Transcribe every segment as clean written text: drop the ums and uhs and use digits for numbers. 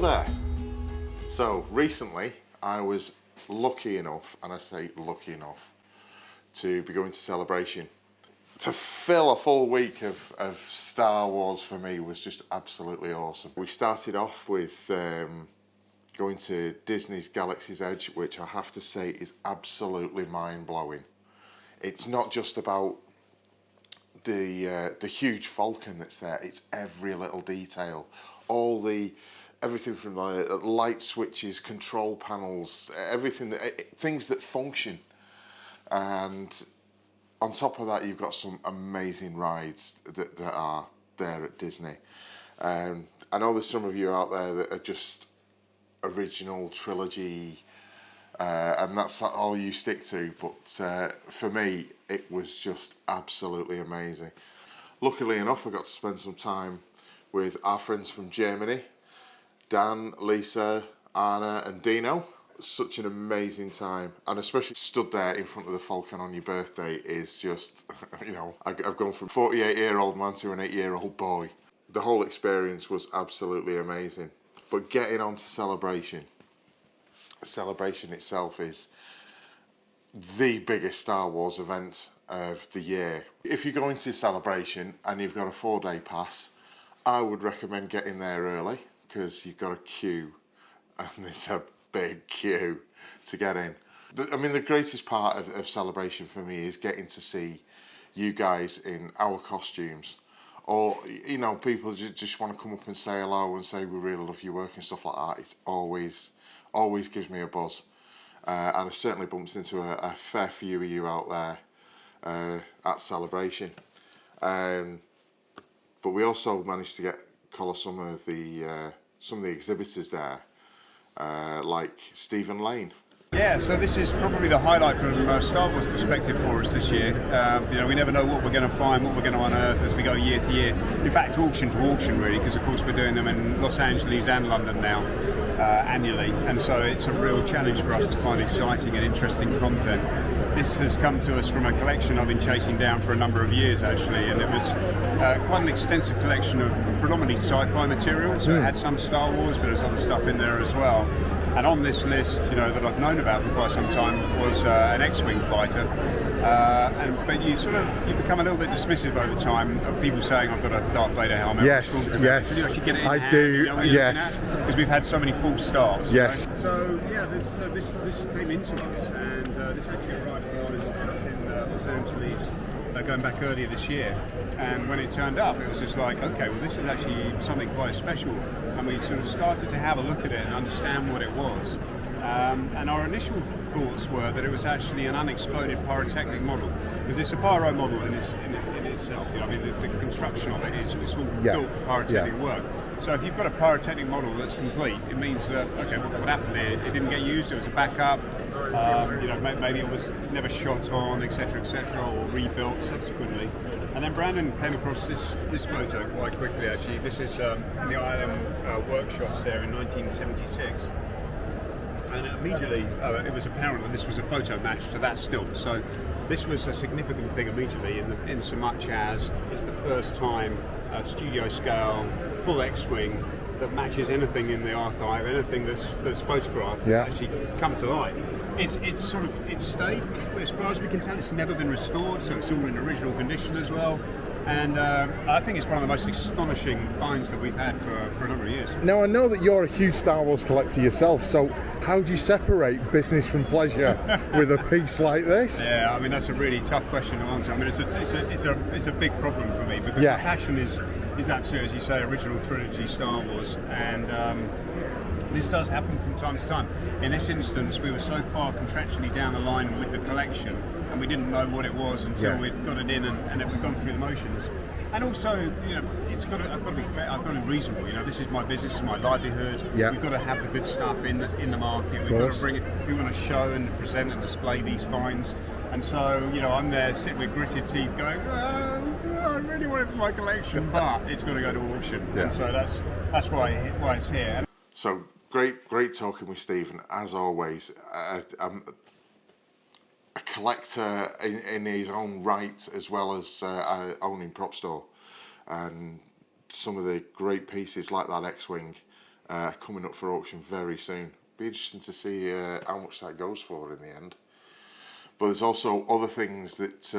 Hello there. So recently I was lucky enough, and I say lucky enough, to be going to Celebration. To fill a full week of Star Wars for me was just absolutely awesome. We started off with going to Disney's Galaxy's Edge, which I have to say is absolutely mind-blowing. It's not just about the huge Falcon that's there, it's every little detail. Everything from the light switches, control panels, everything, things that function. And on top of that, you've got some amazing rides that are there at Disney. I know there's some of you out there that are just original trilogy, and that's all you stick to, but for me, it was just absolutely amazing. Luckily enough, I got to spend some time with our friends from Germany, Dan, Lisa, Anna and Dino. Such an amazing time, and especially stood there in front of the Falcon on your birthday is just, you know, I've gone from 48-year-old man to an 8-year-old boy. The whole experience was absolutely amazing. But getting on to Celebration itself is the biggest Star Wars event of the year. If you're going to Celebration and you've got a 4-day pass, I would recommend getting there early, because you've got a queue, and it's a big queue to get in. I mean, the greatest part of Celebration for me is getting to see you guys in our costumes, or, you know, people just want to come up and say hello and say we really love your work and stuff like that. It's always gives me a buzz, and I certainly bumped into a fair few of you out there at Celebration. But we also managed to collar some of the exhibitors there, like Stephen Lane. Yeah, so this is probably the highlight from a Star Wars perspective for us this year. You know, we never know what we're going to find, what we're going to unearth as we go year to year. In fact, auction to auction, really, because of course we're doing them in Los Angeles and London now, annually. And so it's a real challenge for us to find exciting and interesting content. This has come to us from a collection I've been chasing down for a number of years, actually, and it was quite an extensive collection of predominantly sci-fi material. So it had some Star Wars, but there's other stuff in there as well. And on this list, you know, that I've known about for quite some time was an X-Wing fighter. But you become a little bit dismissive over time of people saying I've got a Darth Vader helmet. Yes, yes. You actually get it in I hand, do. you know, Yes, because we've had so many false starts. Yes. You know? So yeah, this came into us, and this actually arrived on as a jet in Los Angeles. Going back earlier this year, and when it turned up, it was just like, okay, well, this is actually something quite special, and we sort of started to have a look at it and understand what it was. And our initial thoughts were that it was actually an unexploded pyrotechnic model, because it's a pyro model in itself. You know, I mean, the construction of it is all built for pyrotechnic work. So if you've got a pyrotechnic model that's complete, it means that, okay, what happened here, it didn't get used, it was a backup, you know, maybe it was never shot on, etc., or rebuilt subsequently. And then Brandon came across this photo quite quickly, actually. This is in the ILM workshops there in 1976. And immediately it was apparent that this was a photo match to that still. So this was a significant thing immediately, in so much as it's the first time a studio scale full X-Wing that matches anything in the archive, anything that's photographed, has actually come to light. It's stayed, as far as we can tell, it's never been restored, so it's all in original condition as well. And I think it's one of the most astonishing finds that we've had for a number of years. Now, I know that you're a huge Star Wars collector yourself, so how do you separate business from pleasure with a piece like this? Yeah, I mean, that's a really tough question to answer. I mean, it's a big problem for me, because the passion is absolutely, as you say, original trilogy Star Wars, and this does happen from time to time. In this instance, we were so far contractually down the line with the collection, and we didn't know what it was until we'd got it in and we'd gone through the motions. And also, you know, I've got to be fair, I've got to be reasonable. You know, this is my business, it's my livelihood. We've got to have the good stuff in the market. We've got to bring it. We want to show and present and display these finds. And so, you know, I'm there sitting with gritted teeth, going, I really want it for my collection, but it's got to go to auction. And so that's why it's here. So great talking with Stephen, as always. I'm a collector in his own right, as well as owning Prop Store, and some of the great pieces like that X-Wing coming up for auction very soon. Be interesting to see how much that goes for in the end. But there's also other things that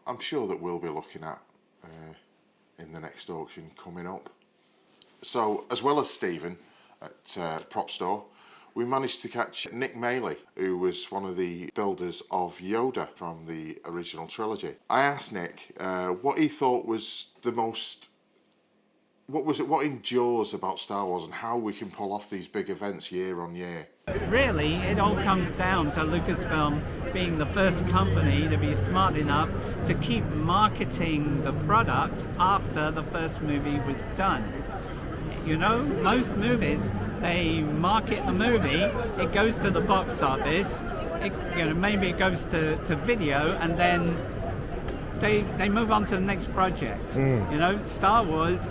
I'm sure that we'll be looking at in the next auction coming up. So, as well as Stephen at Prop Store, we managed to catch Nick Maley, who was one of the builders of Yoda from the original trilogy. I asked Nick what he thought was the most, what endures about Star Wars and how we can pull off these big events year on year. Really, it all comes down to Lucasfilm being the first company to be smart enough to keep marketing the product after the first movie was done. You know, most movies, they market the movie, it goes to the box office, maybe it goes to video, and then they move on to the next project. You know, Star Wars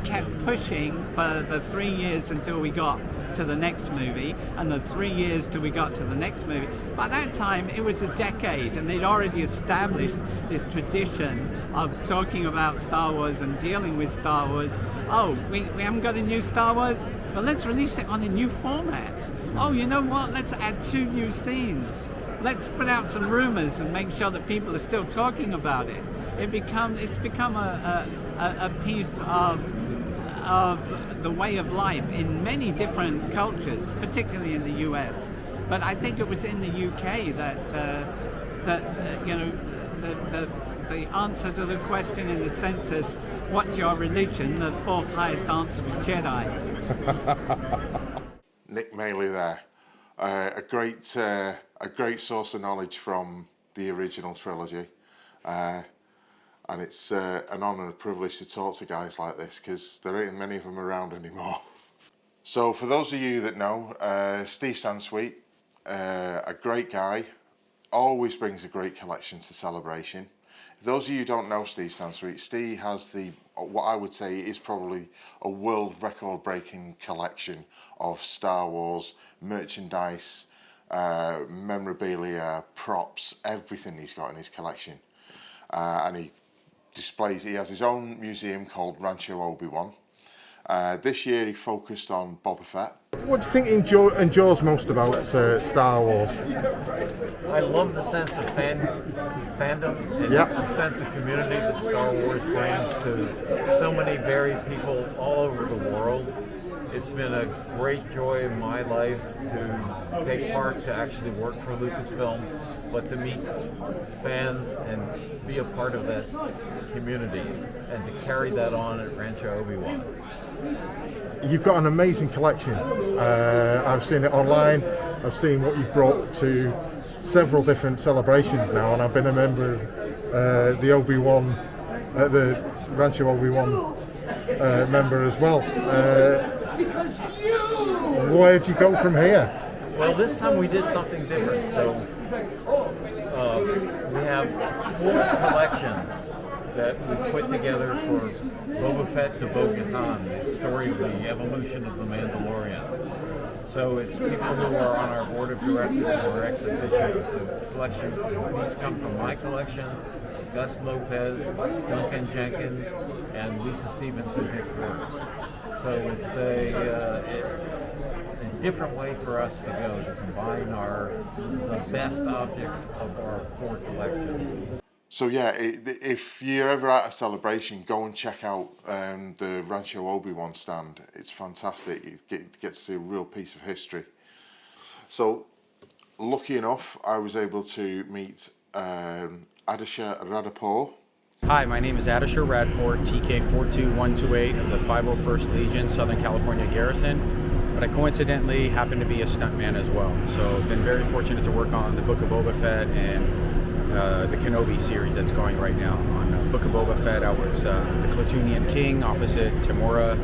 kept pushing for the 3 years until we got to the next movie, and the 3 years till we got to the next movie. By that time, it was a decade, and they'd already established this tradition of talking about Star Wars and dealing with Star Wars. Oh, we haven't got a new Star Wars? Well, let's release it on a new format. Oh, you know what? Let's add 2 new scenes. Let's put out some rumors and make sure that people are still talking about it. It's become a piece of the way of life in many different cultures, particularly in the US. But I think it was in the UK that the answer to the question in the census, what's your religion? The 4th highest answer was Jedi. Nick Maley there, a great source of knowledge from the original trilogy. And it's an honour and a privilege to talk to guys like this, because there ain't many of them around anymore. So for those of you that know, Steve Sansweet, a great guy, always brings a great collection to Celebration. For those of you who don't know Steve Sansweet, Steve has what I would say is probably a world record breaking collection of Star Wars merchandise, memorabilia, props, everything he's got in his collection. And he has his own museum called Rancho Obi-Wan. This year he focused on Boba Fett. What do you think endures most about Star Wars? I love the sense of fandom and the sense of community that Star Wars brings to so many varied people all over the world. It's been a great joy in my life to take part, to actually work for Lucasfilm, but to meet fans and be a part of that community and to carry that on at Rancho Obi-Wan. You've got an amazing collection. I've seen it online. I've seen what you've brought to several different celebrations now, and I've been a member of the Obi-Wan, the Rancho Obi-Wan member as well. Where do you go from here? Well, this time we did something different. So we have 4 collections that we put together for Boba Fett to Bo-Katan, the story of the evolution of the Mandalorians. So it's people who are on our board of directors or ex officio. The collection, these come from my collection, Gus Lopez, Duncan Jenkins, and Lisa Stevenson Hicks. So it's a different way for us to go, to combine the best objects of our 4 collections. So yeah, if you're ever at a celebration, go and check out the Rancho Obi-Wan stand. It's fantastic. You get to see a real piece of history. So, lucky enough, I was able to meet Adisha Radapur. Hi, my name is Adisha Radapur, TK42128 of the 501st Legion, Southern California Garrison. But I coincidentally happen to be a stuntman as well. So I've been very fortunate to work on the Book of Boba Fett and the Kenobi series that's going right now. On Book of Boba Fett, I was the Klatooinian King opposite Temura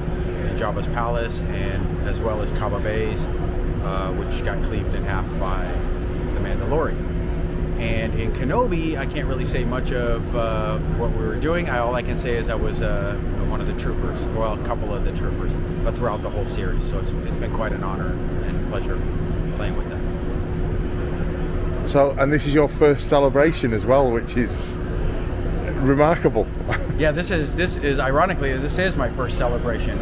in Jabba's palace, and as well as Kaba Bays, which got cleaved in half by the Mandalorian. And in Kenobi, I can't really say much of what we were doing. All I can say is I was one of the troopers, well, a couple of the troopers, but throughout the whole series. So it's been quite an honor and pleasure playing with them. So, and this is your first celebration as well, which is remarkable. Yeah, this is ironically, this is my first celebration.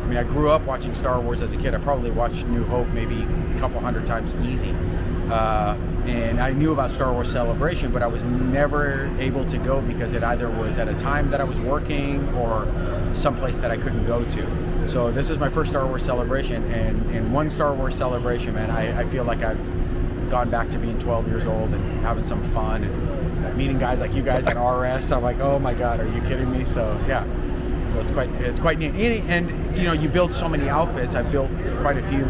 I mean, I grew up watching Star Wars as a kid. I probably watched New Hope maybe a couple hundred times easy. And I knew about Star Wars Celebration, but I was never able to go because it either was at a time that I was working or someplace that I couldn't go to. So this is my first Star Wars Celebration, and in one Star Wars Celebration, man, I feel like I've gone back to being 12 years old and having some fun and meeting guys like you guys at RS. I'm like, oh my God, are you kidding me? So yeah, so it's quite neat. And you know, you build so many outfits. I've built quite a few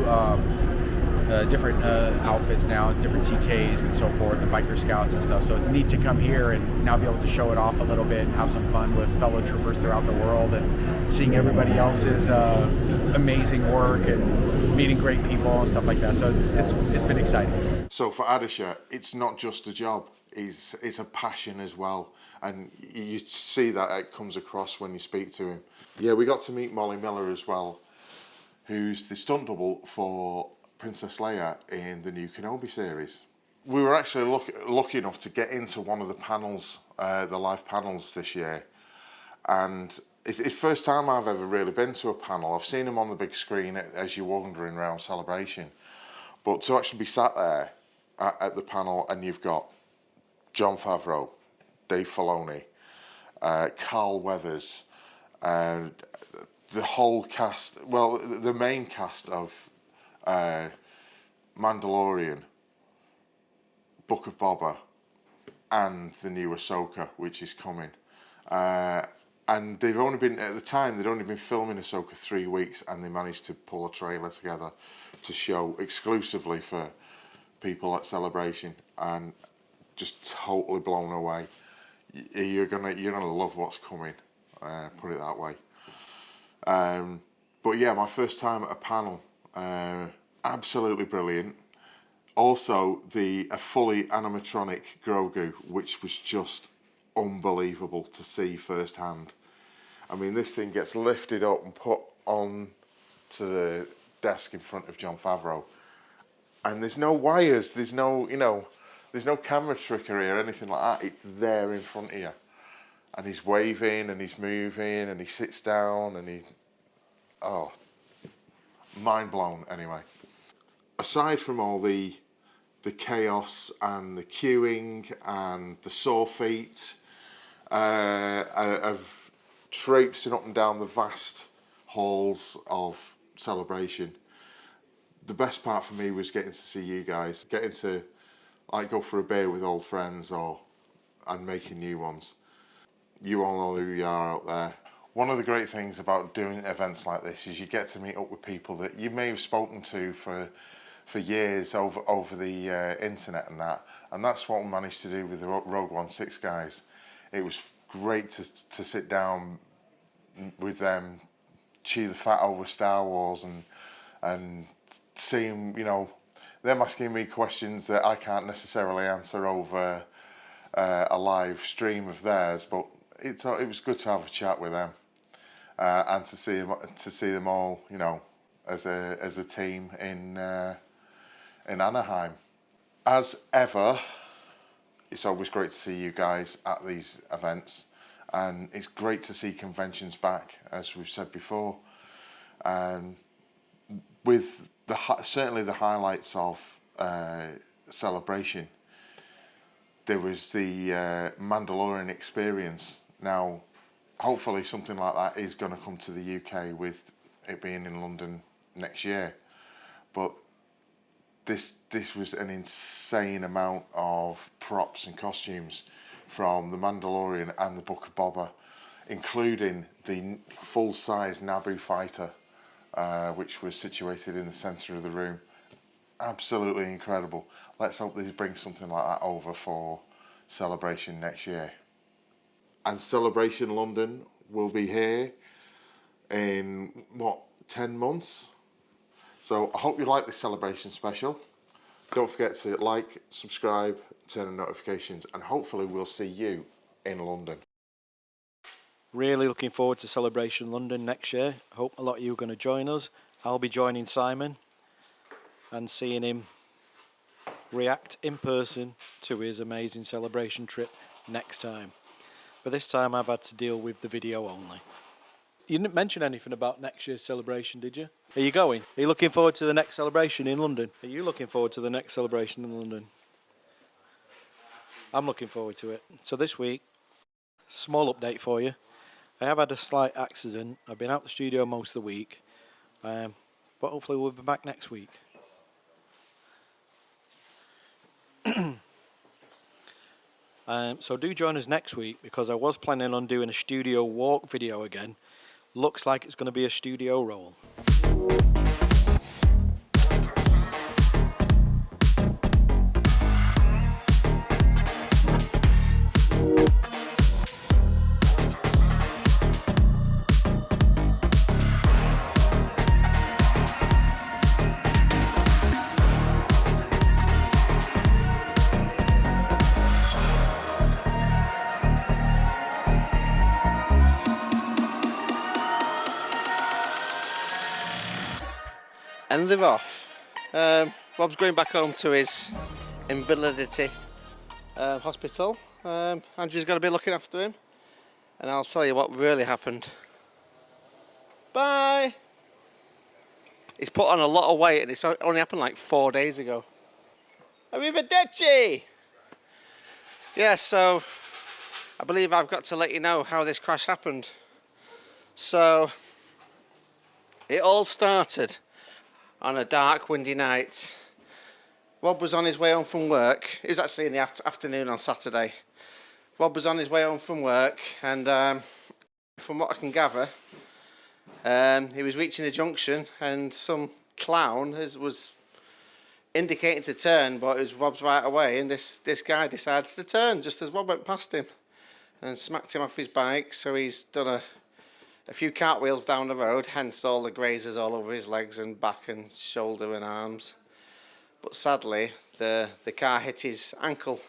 different outfits now, different TKs and so forth, the biker scouts and stuff. So it's neat to come here and now be able to show it off a little bit and have some fun with fellow troopers throughout the world and seeing everybody else's amazing work and meeting great people and stuff like that. So it's been exciting. So for Adisha, it's not just a job. It's a passion as well, and you see that it comes across when you speak to him. Yeah, we got to meet Molly Miller as well, who's the stunt double for Princess Leia in the new Kenobi series. We were actually lucky enough to get into one of the panels, the live panels this year, and it's the first time I've ever really been to a panel. I've seen them on the big screen as you're wandering around Celebration, but to actually be sat there at the panel and you've got Jon Favreau, Dave Filoni, Carl Weathers, and the whole cast, well, the main cast of Mandalorian, Book of Boba, and the new Ahsoka, which is coming. And they've only been, at the time, they'd only been filming Ahsoka 3 weeks, and they managed to pull a trailer together to show exclusively for people at Celebration, and just totally blown away. You're gonna love what's coming, put it that way. But yeah, my first time at a panel, absolutely brilliant. Also, a fully animatronic Grogu, which was just unbelievable to see firsthand. I mean, this thing gets lifted up and put on to the desk in front of Jon Favreau, and there's no wires, there's no, there's no camera trickery or anything like that. It's there in front of you, and he's waving and he's moving and he sits down and mind blown anyway. Aside from all the chaos and the queuing and the sore feet of traipsing up and down the vast halls of Celebration, the best part for me was getting to see you guys, getting to like go for a beer with old friends and making new ones. You all know who you are out there. One of the great things about doing events like this is you get to meet up with people that you may have spoken to for years over the internet and that's what we managed to do with the Rogue One 6 guys. It was great to sit down with them, chew the fat over Star Wars and see them, them asking me questions that I can't necessarily answer over a live stream of theirs, but it was good to have a chat with them and to see them all, as a team in Anaheim. As ever, it's always great to see you guys at these events, and it's great to see conventions back, as we've said before. And with certainly the highlights of Celebration, there was the Mandalorian experience. Now, hopefully something like that is going to come to the UK with it being in London next year. But this was an insane amount of props and costumes from the Mandalorian and the Book of Boba, including the full-size Naboo fighter, which was situated in the centre of the room. Absolutely incredible. Let's hope they bring something like that over for Celebration next year. And Celebration London will be here in 10 months? So I hope you like this Celebration special. Don't forget to like, subscribe, turn on notifications, and hopefully we'll see you in London. Really looking forward to Celebration London next year. Hope a lot of you are going to join us. I'll be joining Simon and seeing him react in person to his amazing Celebration trip next time. For this time I've had to deal with the video only. You didn't mention anything about next year's celebration, did you? Are you going? Are you looking forward to the next celebration in London? Are you looking forward to the next celebration in London? I'm looking forward to it. So this week, small update for you. I have had a slight accident. I've been out the studio most of the week, but hopefully we'll be back next week. So do join us next week, because I was planning on doing a studio walk video again. Looks like it's going to be a studio roll. And they're off. Rob's going back home to his Invalidity hospital. Andrew's got to be looking after him, and I'll tell you what really happened. Bye! He's put on a lot of weight, and it's only happened like 4 days ago. Arrivederci! Yeah, so I believe I've got to let you know how this crash happened. So it all started on a dark, windy night. Rob was on his way home from work. It was actually in the afternoon on Saturday. Rob was on his way home from work, and from what I can gather, he was reaching a junction, and some clown was indicating to turn, but it was Rob's right away, and this guy decides to turn just as Rob went past him and smacked him off his bike. So he's done a few cartwheels down the road, hence all the grazes all over his legs and back and shoulder and arms. But sadly, the car hit his ankle.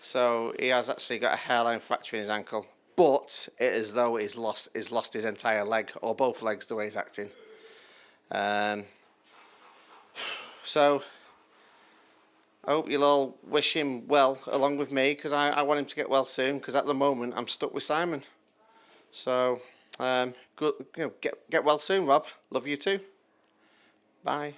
So he has actually got a hairline fracture in his ankle. But it is as though he's lost his entire leg, or both legs, the way he's acting. So I hope you'll all wish him well along with me, because I want him to get well soon, because at the moment I'm stuck with Simon. So good, get well soon, Rob. Love you too. Bye.